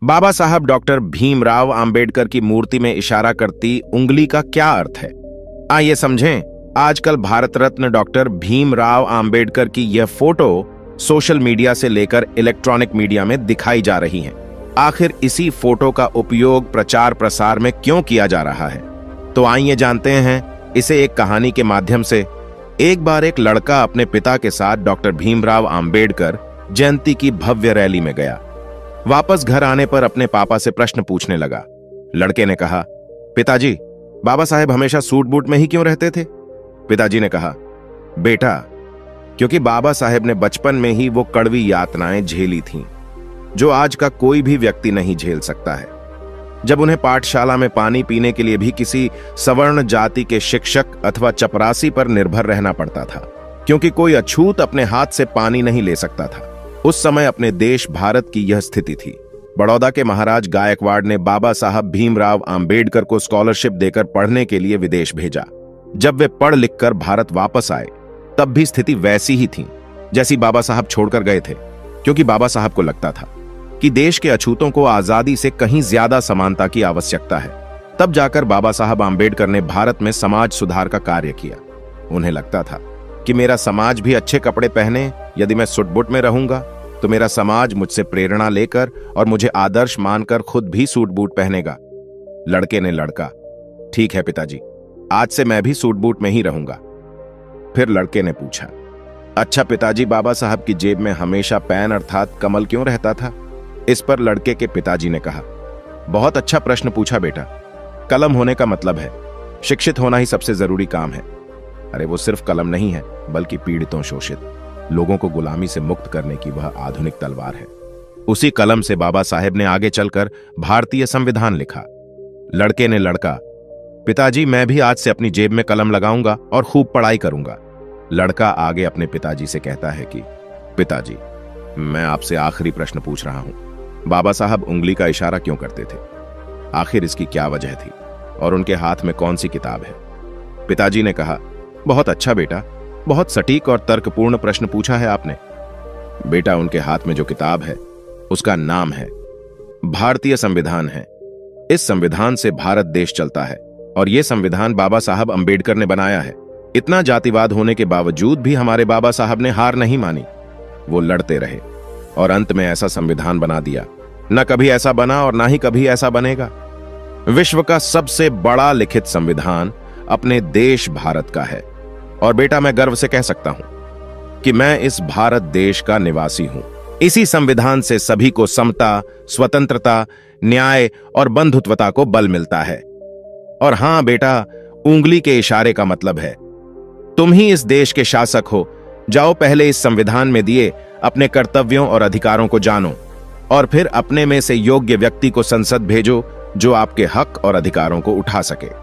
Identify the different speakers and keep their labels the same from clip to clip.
Speaker 1: बाबा साहब डॉक्टर भीमराव अंबेडकर की मूर्ति में इशारा करती उंगली का क्या अर्थ है? आइए समझें। आजकल भारत रत्न डॉक्टर भीमराव अंबेडकर की यह फोटो सोशल मीडिया से लेकर इलेक्ट्रॉनिक मीडिया में दिखाई जा रही है। आखिर इसी फोटो का उपयोग प्रचार प्रसार में क्यों किया जा रहा है? तो आइए जानते हैं इसे एक कहानी के माध्यम से। एक बार एक लड़का अपने पिता के साथ डॉक्टर भीमराव अंबेडकर जयंती की भव्य रैली में गया। वापस घर आने पर अपने पापा से प्रश्न पूछने लगा। लड़के ने कहा, पिताजी, बाबा साहेब हमेशा सूट बूट में ही क्यों रहते थे? पिताजी ने कहा, बेटा, क्योंकि बाबा साहेब ने बचपन में ही वो कड़वी यातनाएं झेली थीं, जो आज का कोई भी व्यक्ति नहीं झेल सकता है। जब उन्हें पाठशाला में पानी पीने के लिए भी किसी सवर्ण जाति के शिक्षक अथवा चपरासी पर निर्भर रहना पड़ता था, क्योंकि कोई अछूत अपने हाथ से पानी नहीं ले सकता था। उस समय अपने देश भारत की यह स्थिति थी। बड़ौदा के महाराज गायकवाड़ ने बाबा साहब भीमराव अंबेडकर को स्कॉलरशिप देकर पढ़ने के लिए विदेश भेजा। जब वे पढ़ लिखकर भारत वापस आए, तब भी स्थिति वैसी ही थी जैसी बाबा साहब छोड़कर गए थे, क्योंकि बाबा साहब को लगता था कि देश के अछूतों को आजादी से कहीं ज्यादा समानता की आवश्यकता है। तब जाकर बाबा साहब अंबेडकर ने भारत में समाज सुधार का कार्य किया। उन्हें लगता था कि मेरा समाज भी अच्छे कपड़े पहने, यदि मैं सुट-बूट में रहूंगा तो मेरा समाज मुझसे प्रेरणा लेकर और मुझे आदर्श मानकर खुद भी सूट बूट पहनेगा। लड़के ने लड़का, ठीक है पिताजी, आज से मैं भी सूट बूट में ही रहूंगा। फिर लड़के ने पूछा, अच्छा पिताजी, बाबा साहब की जेब में हमेशा पेन अर्थात कमल क्यों रहता था? इस पर लड़के के पिताजी ने कहा, बहुत अच्छा प्रश्न पूछा बेटा। कलम होने का मतलब है शिक्षित होना ही सबसे जरूरी काम है। अरे वो सिर्फ कलम नहीं है, बल्कि पीड़ितों, शोषित लोगों को गुलामी से मुक्त करने की वह आधुनिक तलवार है। उसी कलम से बाबा साहेब ने आगे चलकर भारतीय संविधान लिखा। लड़के ने लड़का, पिताजी, मैं भी आज से अपनी जेब में कलम लगाऊंगा और खूब पढ़ाई करूंगा। लड़का आगे अपने पिताजी से कहता है कि पिताजी, मैं आपसे आखिरी प्रश्न पूछ रहा हूं। बाबा साहब उंगली का इशारा क्यों करते थे? आखिर इसकी क्या वजह थी और उनके हाथ में कौन सी किताब है? पिताजी ने कहा, बहुत अच्छा बेटा, बहुत सटीक और तर्कपूर्ण प्रश्न पूछा है आपने। बेटा, उनके हाथ में जो किताब है उसका नाम है भारतीय संविधान है। इस संविधान से भारत देश चलता है और यह संविधान बाबा साहब अंबेडकर ने बनाया है। इतना जातिवाद होने के बावजूद भी हमारे बाबा साहब ने हार नहीं मानी। वो लड़ते रहे और अंत में ऐसा संविधान बना दिया। न कभी ऐसा बना और ना ही कभी ऐसा बनेगा। विश्व का सबसे बड़ा लिखित संविधान अपने देश भारत का है। और बेटा, मैं गर्व से कह सकता हूं कि मैं इस भारत देश का निवासी हूं। इसी संविधान से सभी को समता, स्वतंत्रता, न्याय और बंधुत्वता को बल मिलता है। और हां बेटा, उंगली के इशारे का मतलब है तुम ही इस देश के शासक हो। जाओ, पहले इस संविधान में दिए अपने कर्तव्यों और अधिकारों को जानो और फिर अपने में से योग्य व्यक्ति को संसद भेजो जो आपके हक और अधिकारों को उठा सके।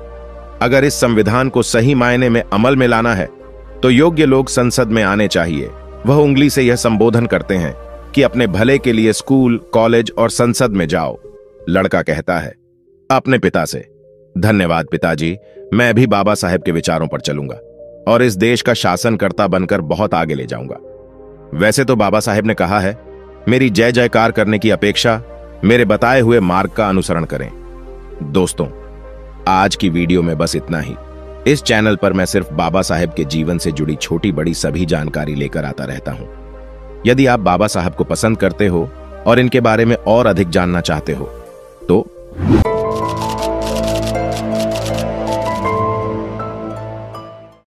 Speaker 1: अगर इस संविधान को सही मायने में अमल में लाना है तो योग्य लोग संसद में आने चाहिए। वह उंगली से यह संबोधन करते हैं कि अपने भले के लिए स्कूल, कॉलेज और संसद में जाओ। लड़का कहता है अपने पिता से, धन्यवाद पिताजी, मैं भी बाबा साहेब के विचारों पर चलूंगा और इस देश का शासनकर्ता बनकर बहुत आगे ले जाऊंगा। वैसे तो बाबा साहेब ने कहा है, मेरी जय जयकार करने की अपेक्षा मेरे बताए हुए मार्ग का अनुसरण करें। दोस्तों, आज की वीडियो में बस इतना ही। इस चैनल पर मैं सिर्फ बाबा साहेब के जीवन से जुड़ी छोटी बड़ी सभी जानकारी लेकर आता रहता हूं। यदि आप बाबा साहब को पसंद करते हो और इनके बारे में और अधिक जानना चाहते हो तो